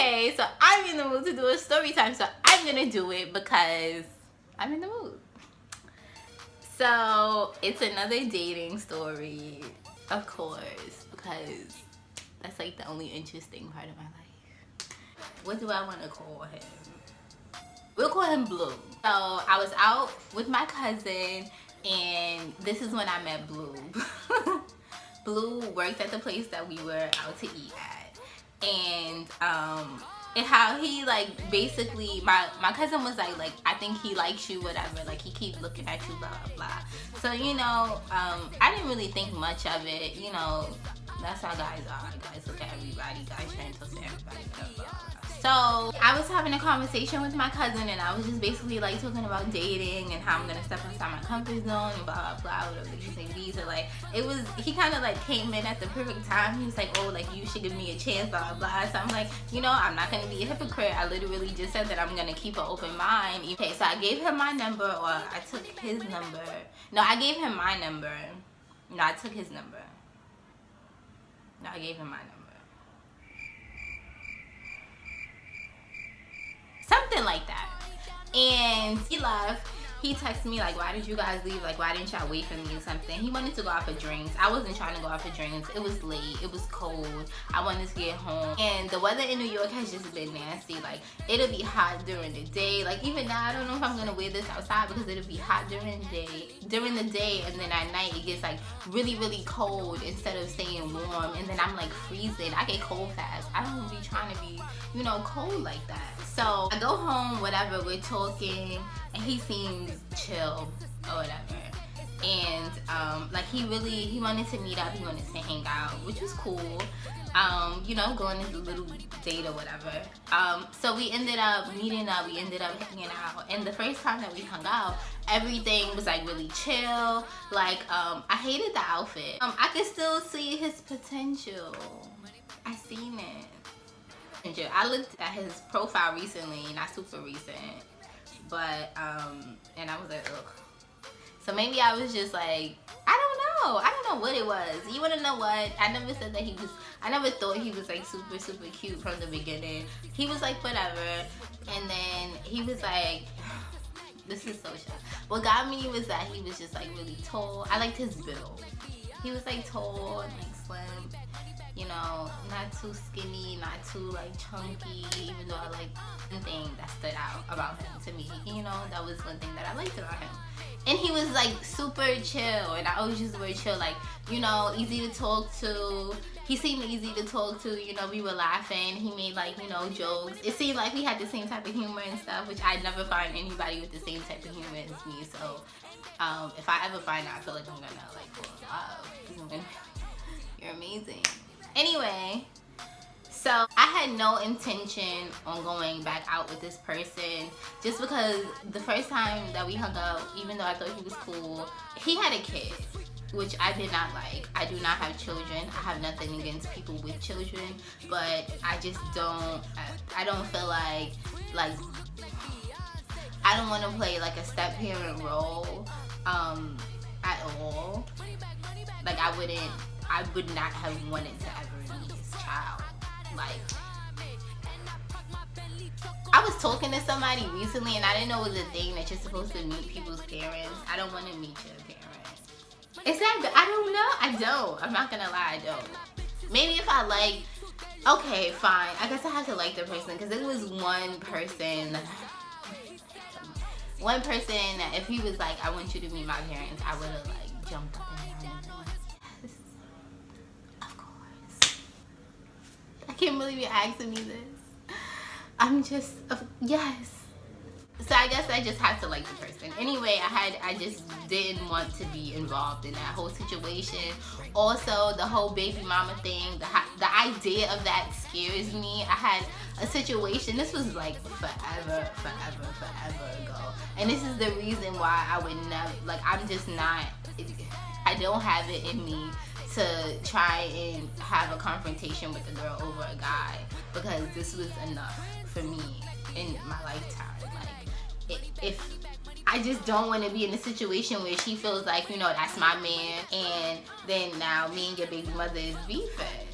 Okay, so I'm in the mood to do a story time, so I'm gonna do it because I'm in the mood. So it's another dating story, of course, because that's like the only interesting part of my life. What do I want to call him? We'll call him Blue. So I was out with my cousin, and this is when I met Blue. Blue worked at the place that we were out to eat at, and how he like basically my cousin was like I think he likes you, whatever, like he keeps looking at you, blah blah blah. So I didn't really think much of it. That's how guys are. Guys look at everybody, guys trying to talk to everybody, blah blah blah. So I was having a conversation with my cousin, and I was just basically like talking about dating and how I'm gonna step outside my comfort zone and blah blah blah, whatever the case may be. So like he kind of like came in at the perfect time. He was like, oh, like you should give me a chance, blah blah blah. So I'm like, I'm not gonna be a hypocrite. I literally just said that I'm gonna keep an open mind. Okay, so I gave him my number, or I took his number. No, I gave him my number. No, I took his number. No, I gave him my number. Something like that. And he left. He texted me like, why did you guys leave? Like, why didn't y'all wait for me or something? He wanted to go out for drinks. I wasn't trying to go out for drinks. It was late. It was cold. I wanted to get home. And the weather in New York has just been nasty. Like, it'll be hot during the day. Like, even now, I don't know if I'm going to wear this outside because it'll be hot during the day. And then at night, it gets like really, really cold instead of staying warm. And then I'm like freezing. I get cold fast. I don't be trying to be, cold like that. So I go home, whatever, we're talking, and he seems chill or whatever. And like he wanted to meet up, he wanted to hang out, which was cool. Go on this little date or whatever. So we ended up meeting up, we ended up hanging out. And the first time that we hung out, everything was like really chill. Like I hated the outfit. I could still see his potential. I seen it. I looked at his profile recently, not super recent, but and I was like, ugh. So maybe I was just like, I don't know what it was. You wanna know what? I never said that I never thought he was like super, super cute from the beginning. He was like whatever, and then he was like, this is so shy. What got me was that he was just like really tall. I liked his build. He was like tall and like slim. Not too skinny, not too like chunky, even though I like one thing that stood out about him to me. That was one thing that I liked about him. And he was like super chill, and I always use the word chill, like, easy to talk to. He seemed easy to talk to, we were laughing. He made like, jokes. It seemed like we had the same type of humor and stuff, which I never find anybody with the same type of humor as me. So if I ever find out, I feel like I'm gonna like fall in love. You're amazing. Anyway, so I had no intention on going back out with this person, just because the first time that we hung out, even though I thought he was cool, he had a kid, which I did not like. I do not have children. I have nothing against people with children, but I just don't feel like I don't want to play like a step-parent role at all. Like I would not have wanted to ever meet his child. Like, I was talking to somebody recently, and I didn't know it was a thing that you're supposed to meet people's parents. I don't want to meet your parents. Is that good? I don't know. I don't. I'm not gonna lie, I don't. Maybe if I like, okay, fine. I guess I have to like the person, because it was one person, if he was like, I want you to meet my parents, I would have like jumped up and down and been like, yes, of course. I can't believe you're asking me this. I'm just, yes. So I guess I just had to like the person. Anyway, I just didn't want to be involved in that whole situation. Also, the whole baby mama thing, the idea of that scares me. I had a situation, this was like forever ago. And this is the reason why I would never, like, I'm just not, I don't have it in me to try and have a confrontation with a girl over a guy, because this was enough for me in my lifetime. Like, if I just don't want to be in a situation where she feels like, that's my man, and then now me and your baby mother is beefing.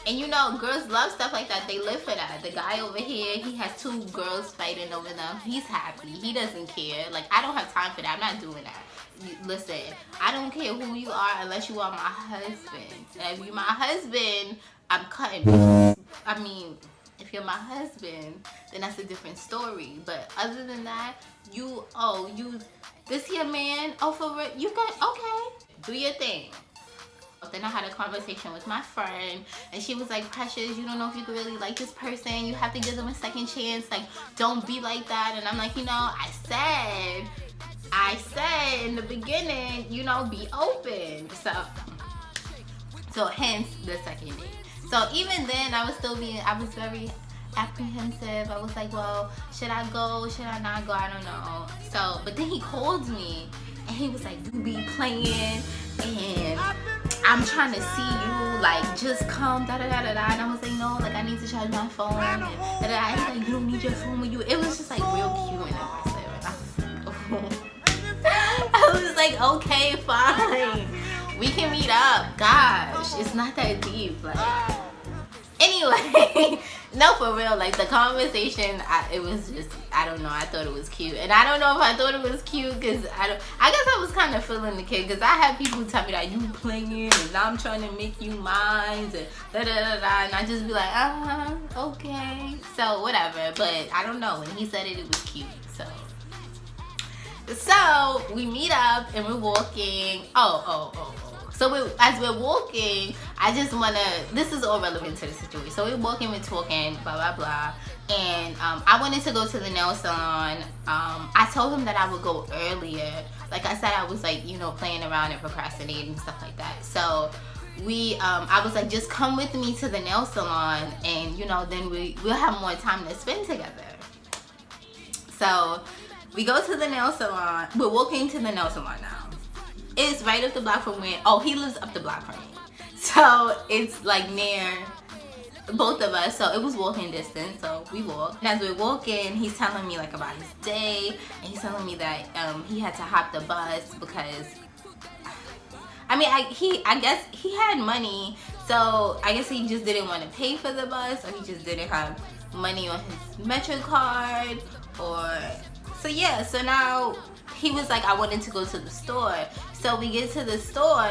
And you know, girls love stuff like that. They live for that. The guy over here, he has 2 girls fighting over them. He's happy. He doesn't care. Like, I don't have time for that. I'm not doing that. Listen, I don't care who you are unless you are my husband. And if you're my husband, I'm cutting. I mean, if you're my husband, then that's a different story. But other than that, this here man, oh, for real, you got, okay, do your thing. Then I had a conversation with my friend, and she was like, Precious, you don't know if you could really like this person. You have to give them a second chance. Like, don't be like that. And I'm like, you know, I said in the beginning, you know, be open. So hence the second date. So even then, I was very apprehensive. I was like, well, should I go? Should I not go? I don't know. So, but then he called me, and he was like, you be playing, and I'm trying to see you, like, just come, da da da da da. And I was like, no, like, I need to charge my phone. And da da da. He's like, you don't need your phone with you. It was just like real cute and aggressive. And I was like, okay, fine. We can meet up. Gosh, it's not that deep. Like, anyway, no, for real. Like, the conversation, it was just, I don't know. I thought it was cute, and I don't know if I thought it was cute because I guess I was kind of feeling the kid, because I had people tell me that you playing and I'm trying to make you mine and da da da da, and I just be like, okay, so whatever. But I don't know. When he said it, it was cute. So we meet up and we're walking. So as we're walking, I just wanna, this is all relevant to the situation. So we're walking, we're talking, blah, blah, blah. And I wanted to go to the nail salon. I told him that I would go earlier. Like I said, I was like, you know, playing around and procrastinating and stuff like that. So I was like, just come with me to the nail salon, and you know, then we'll have more time to spend together. So we go to the nail salon. We're walking to the nail salon now. It's right up the block from where, he lives up the block from me. So it's like near both of us. So it was walking distance, so we walked. And as we're walking, he's telling me like about his day. And he's telling me that he had to hop the bus because, I mean, I guess he had money. So I guess he just didn't want to pay for the bus, or he just didn't have money on his Metro card, or, so yeah. So now he was like, I wanted to go to the store. So we get to the store,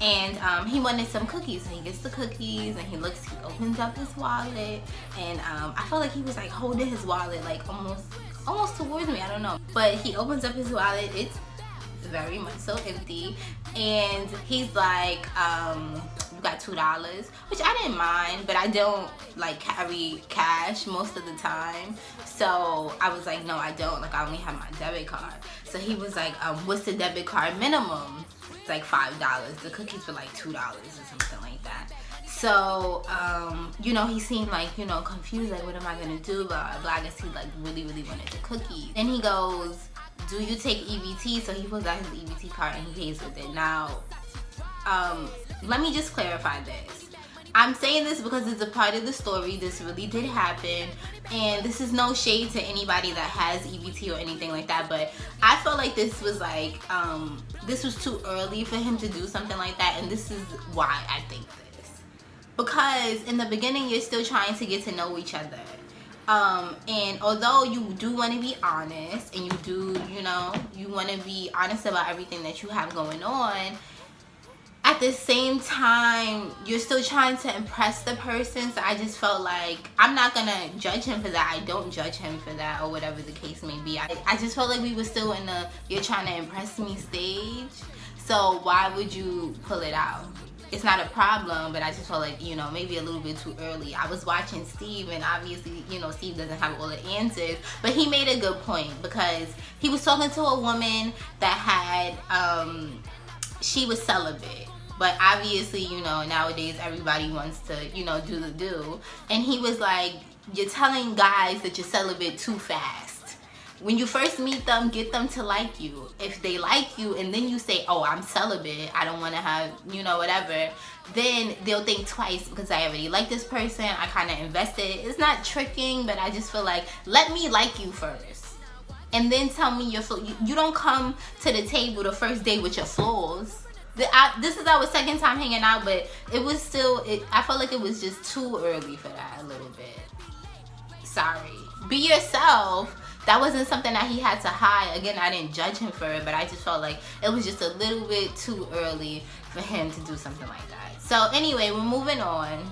and he wanted some cookies. So he gets the cookies, and he opens up his wallet, and I felt like he was like holding his wallet like almost towards me. I don't know. But he opens up his wallet. It's very much so empty, and he's like, you got $2, which I didn't mind, but I don't like carry cash most of the time. So I was like, no, I don't. Like, I only have my debit card. So he was like, what's the debit card minimum? It's like $5. The cookies were like $2 or something like that. So, you know, he seemed like, you know, confused, like, what am I gonna do? Blah, blah, blah. I guess he like really wanted the cookies. Then he goes, do you take EBT? So he pulls out his EBT card and he pays with it. Now, let me just clarify this. I'm saying this because it's a part of the story. This really did happen, and this is no shade to anybody that has EBT or anything like that, but I felt like this was like, this was too early for him to do something like that, and this is why I think this. Because in the beginning, you're still trying to get to know each other. And although you do want to be honest, and you do, you know, you want to be honest about everything that you have going on, at the same time, you're still trying to impress the person. So I just felt like, I'm not gonna judge him for that. I don't judge him for that, or whatever the case may be. I just felt like we were still in the you're trying to impress me stage. So why would you pull it out? It's not a problem, but I just felt like, you know, maybe a little bit too early. I was watching Steve, and obviously, you know, Steve doesn't have all the answers, but he made a good point, because he was talking to a woman that had, she was celibate. But obviously, you know, nowadays everybody wants to, you know, do the do. And he was like, you're telling guys that you're celibate too fast. When you first meet them, get them to like you. If they like you and then you say, oh, I'm celibate, I don't want to have, you know, whatever, then they'll think twice, because I already like this person, I kind of invested. It's not tricking, but I just feel like, let me like you first. And then tell me your flaws. You don't come to the table the first day with your flaws. This is our second time hanging out, but it was still, I felt like it was just too early for that a little bit. Sorry. Be yourself. That wasn't something that he had to hide. Again, I didn't judge him for it, but I just felt like it was just a little bit too early for him to do something like that. So anyway, we're moving on.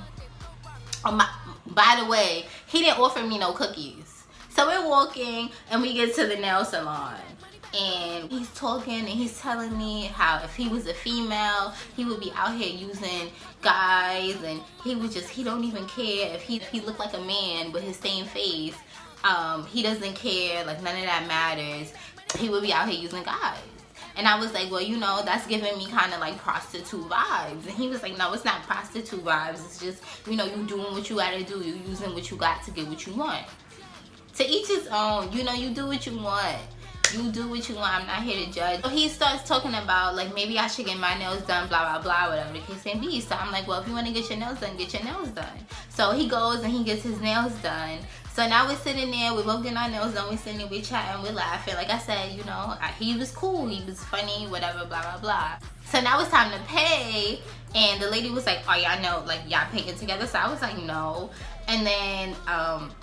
By the way, he didn't offer me no cookies. So we're walking and we get to the nail salon. And he's talking and he's telling me how if he was a female, he would be out here using guys, and he don't even care if he looked like a man with his same face. He doesn't care, like none of that matters. He would be out here using guys. And I was like, well, you know, that's giving me kind of like prostitute vibes. And he was like, no, it's not prostitute vibes. It's just, you know, you doing what you gotta do. You using what you got to get what you want. To each his own. You know, you do what you want. You do what you want. I'm not here to judge. So he starts talking about like maybe I should get my nails done, blah blah blah, whatever the case may be. So I'm like, well, if you want to get your nails done, get your nails done. So he goes and he gets his nails done. So now we're sitting there, we're both getting our nails done, we're sitting there, we're chatting, we're laughing. Like I said, you know, he was cool, he was funny, whatever, blah blah blah. So now it's time to pay, and the lady was like, oh, y'all know, like y'all paying together? So I was like, no. And then,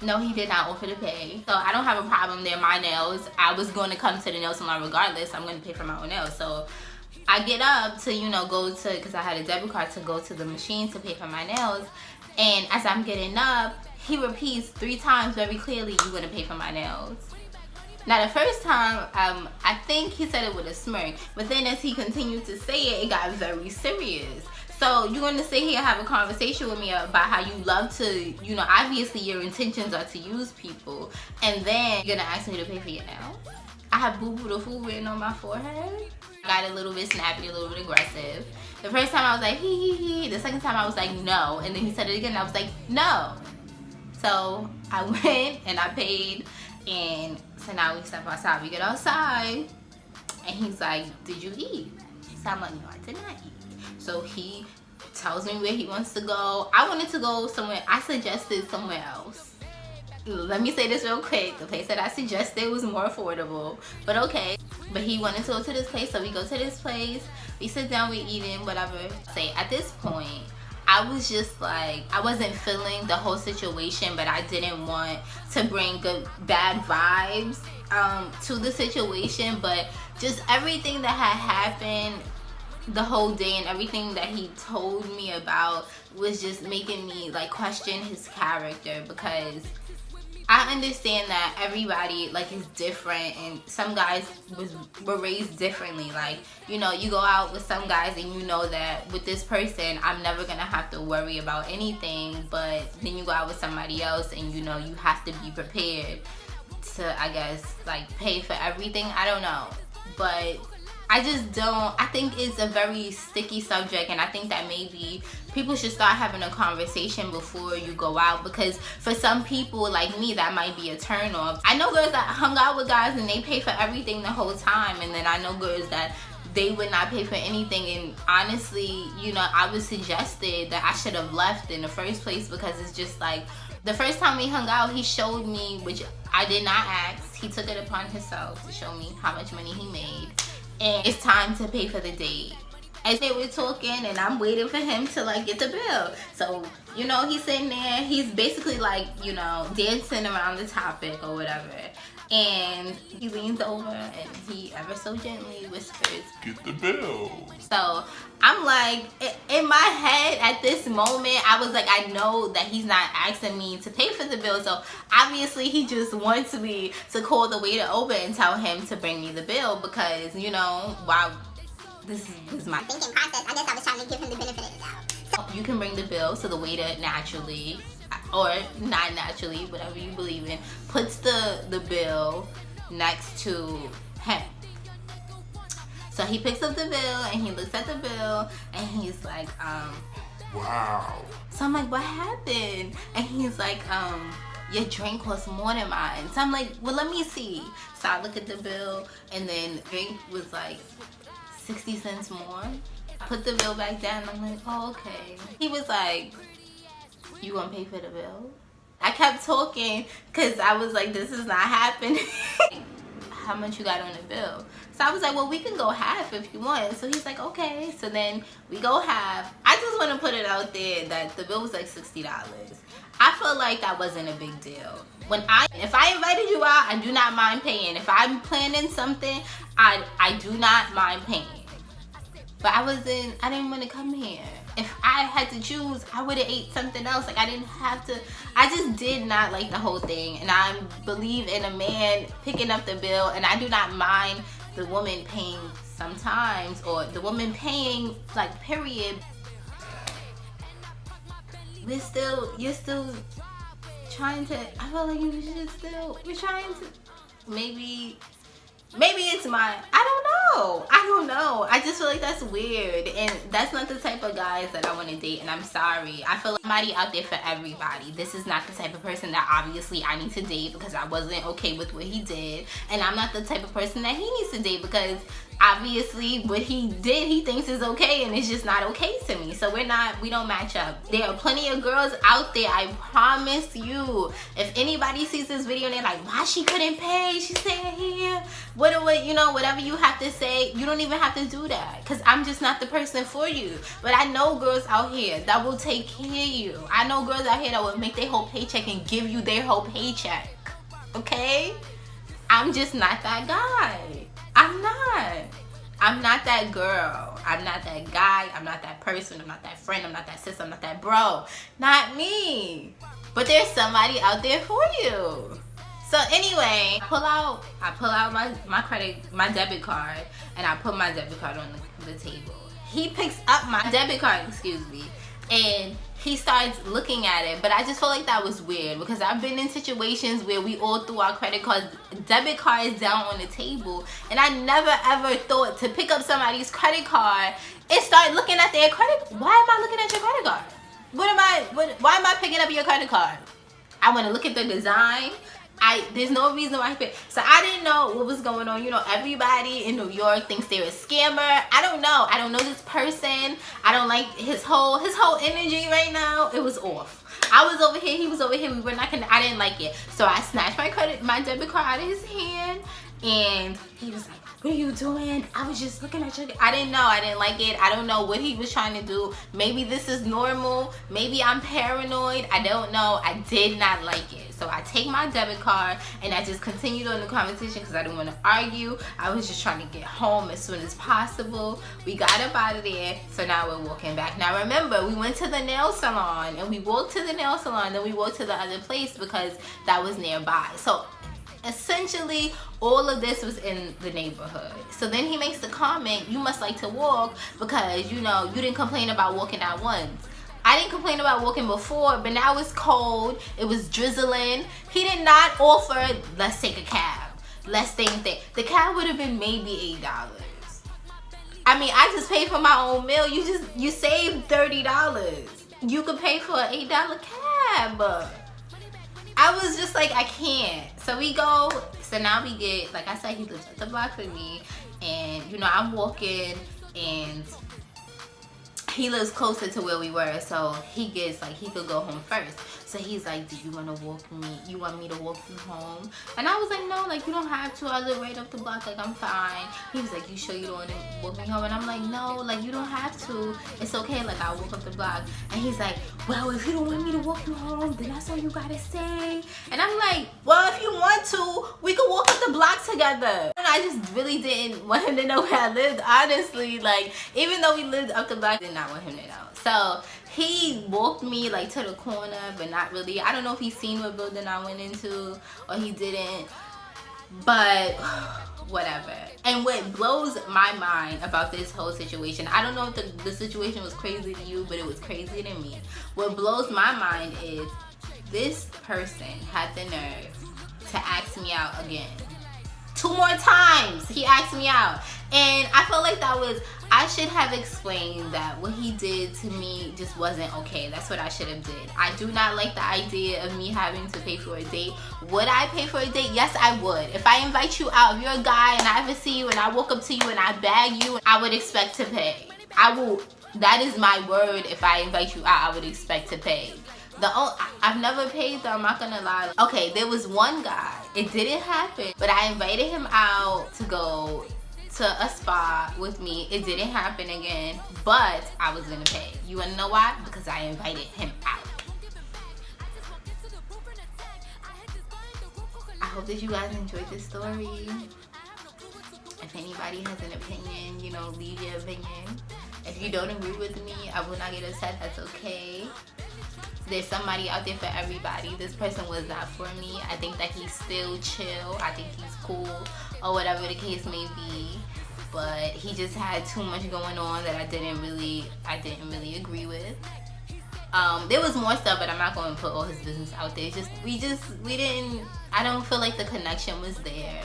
no, he did not offer to pay. So I don't have a problem there. My nails, I was going to come to the nail salon regardless. I'm going to pay for my own nails. So I get up to, you know, go to, because I had a debit card, to go to the machine to pay for my nails. And as I'm getting up, he repeats 3 times very clearly, you're going to pay for my nails. Now the first time, I think he said it with a smirk. But then as he continued to say it, it got very serious. So you're going to sit here and have a conversation with me about how you love to, you know, obviously your intentions are to use people. And then you're going to ask me to pay for your nails? I have Boo Boo the Fool written on my forehead. I got a little bit snappy, a little bit aggressive. The first time I was like, hee. The second time I was like, no. And then he said it again and I was like, no. So I went and I paid. And so now we step outside. We get outside. And he's like, did you eat? So I'm like, no, I did not eat. So he tells me where he wants to go. I wanted to go somewhere. I suggested somewhere else. Let me say this real quick. The place that I suggested was more affordable, but okay. But he wanted to go to this place, so we go to this place. We sit down, we eating, whatever. Say at this point, I was just like, I wasn't feeling the whole situation, but I didn't want to bring bad vibes to the situation. But just everything that had happened the whole day and everything that he told me about was just making me like question his character, because I understand that everybody like is different, and some guys were raised differently. Like, you know, you go out with some guys and you know that with this person I'm never gonna have to worry about anything, but then you go out with somebody else and you know you have to be prepared to, I guess, like pay for everything. I don't know, but I just don't, I think it's a very sticky subject, and I think that maybe people should start having a conversation before you go out, because for some people like me, that might be a turn off. I know girls that hung out with guys and they pay for everything the whole time, and then I know girls that they would not pay for anything, and honestly, you know, I was suggested that I should have left in the first place, because it's just like, the first time we hung out, he showed me, which I did not ask, he took it upon himself to show me how much money he made. And it's time to pay for the date. As they were talking, and I'm waiting for him to like get the bill. So, you know, he's sitting there, he's basically like, you know, dancing around the topic or whatever. And he leans over and he ever so gently whispers, get the bill. So I'm like, in my head at this moment, I was like, I know that he's not asking me to pay for the bill. So obviously he just wants me to call the waiter over and tell him to bring me the bill, because, you know, wow, this is my thinking process. I guess I was trying to give him the benefit of the doubt. So you can bring the bill, so the waiter naturally, or not naturally, whatever you believe in, puts the bill next to him. So he picks up the bill and he looks at the bill and he's like, wow. So I'm like, what happened? And he's like, your drink costs more than mine. So I'm like, well, let me see. So I look at the bill, and then the drink was like 60 cents more. I put the bill back down and I'm like, oh, okay. He was like, you gonna pay for the bill? I kept talking because I was like, this is not happening. how much you got on the bill? So I was like, well, we can go half if you want. So he's like, okay. So then we go half. I just want to put it out there that the bill was like $60. I feel like that wasn't a big deal. If I invited you out, I do not mind paying. If I'm planning something, I do not mind paying. But I didn't want to come here. If I had to choose, I would have ate something else. Like, I didn't have to. I just did not like the whole thing. And I believe in a man picking up the bill. And I do not mind the woman paying sometimes, or the woman paying, like, period. You're still trying to, I feel like you're trying to, maybe it's I don't know. I just feel like that's weird, and that's not the type of guys that I want to date, and I'm sorry. I feel like somebody out there for everybody. This is not the type of person that obviously I need to date because I wasn't okay with what he did, and I'm not the type of person that he needs to date because obviously what he did he thinks is okay, and it's just not okay to me. So we don't match up. There are plenty of girls out there, I promise you. If anybody sees this video and they're like, why she couldn't pay, she's saying here, whatever you have to say, you don't even have to do that, because I'm just not the person for you. But I know girls out here that will take care of you. I know girls out here that will make their whole paycheck and give you their whole paycheck. Okay? I'm just not that guy. I'm not that girl. I'm not that guy. I'm not that person. I'm not that friend. I'm not that sister. I'm not that bro. Not me. But there's somebody out there for you. So anyway, I pull out my debit card, and I put my debit card on the table. He picks up my debit card, and he starts looking at it. But I just feel like that was weird, because I've been in situations where we all threw our debit cards down on the table, and I never ever thought to pick up somebody's credit card and start looking at their credit. Why am I looking at your credit card? Why am I picking up your credit card? I want to look at the design. There's no reason why he paid. So I didn't know what was going on. Everybody in New York thinks they're a scammer. I don't know this person. I don't like his whole energy right now. It was off. I was over here, he was over here. I didn't like it. So I snatched my debit card out of his hand, and he was like, what are you doing? I was just looking at your... I didn't know. I didn't like it. I don't know what he was trying to do. Maybe this is normal. Maybe I'm paranoid. I don't know. I did not like it. So I take my debit card, and I just continued on the conversation because I didn't want to argue. I was just trying to get home as soon as possible. We got up out of there. So now we're walking back. Now remember, we went to the nail salon, and we walked to the nail salon, then we walked to the other place because that was nearby. So essentially all of this was in the neighborhood. So then he makes the comment, you must like to walk because you didn't complain about walking out once. I didn't complain about walking before, but now it's cold, it was drizzling. He did not offer, let's take a cab, let's stay in there. The cab would have been maybe $8. I mean, I just paid for my own meal. You saved $30. You could pay for an $8 cab. I was just like, I can't. So we go, so now we get, like I said, he lives up the block with me, and I'm walking, and he lives closer to where we were, so he gets like, he could go home first. So he's like, do you want to walk me? You want me to walk you home? And I was like, no, like you don't have to. I live right up the block, like I'm fine. He was like, you sure you don't want to walk me home? And I'm like, no, like you don't have to. It's okay, like I'll walk up the block. And he's like, well, if you don't want me to walk you home, then that's all you gotta say. And I'm like, well, if you want to, we could walk up the block together. And I just really didn't want him to know where I lived, honestly. Like, even though we lived up the block, I did not want him to know. So he walked me like to the corner, but not really. I don't know if he seen what building I went into or he didn't, but whatever. And what blows my mind about this whole situation, I don't know if the situation was crazy to you, but it was crazy to me. What blows my mind is this person had the nerve to ask me out again. 2 more times he asked me out, and I felt like I should have explained that what he did to me just wasn't okay. That's what I should have did. I do not like the idea of me having to pay for a date. Would I pay for a date? Yes, I would. If I invite you out, if you're a guy and I ever see you and I walk up to you and I bag you, I would expect to pay. I will. That is my word. If I invite you out, I would expect to pay. I've never paid though, I'm not gonna lie. Okay, there was one guy, it didn't happen, but I invited him out to go to a spa with me. It didn't happen again, but I was gonna pay. You wanna know why? Because I invited him out. I hope that you guys enjoyed this story. If anybody has an opinion, you know, leave your opinion. If you don't agree with me, I will not get upset. That's okay. There's somebody out there for everybody. This person was not for me. I think that he's still chill. I think he's cool, or whatever the case may be. But he just had too much going on that I didn't really agree with. There was more stuff, but I'm not going to put all his business out there. We didn't. I don't feel like the connection was there.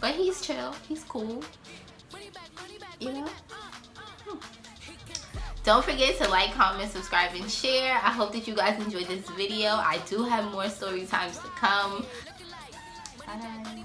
But he's chill. He's cool. You know. Don't forget to like, comment, subscribe, and share. I hope that you guys enjoyed this video. I do have more story times to come. Bye.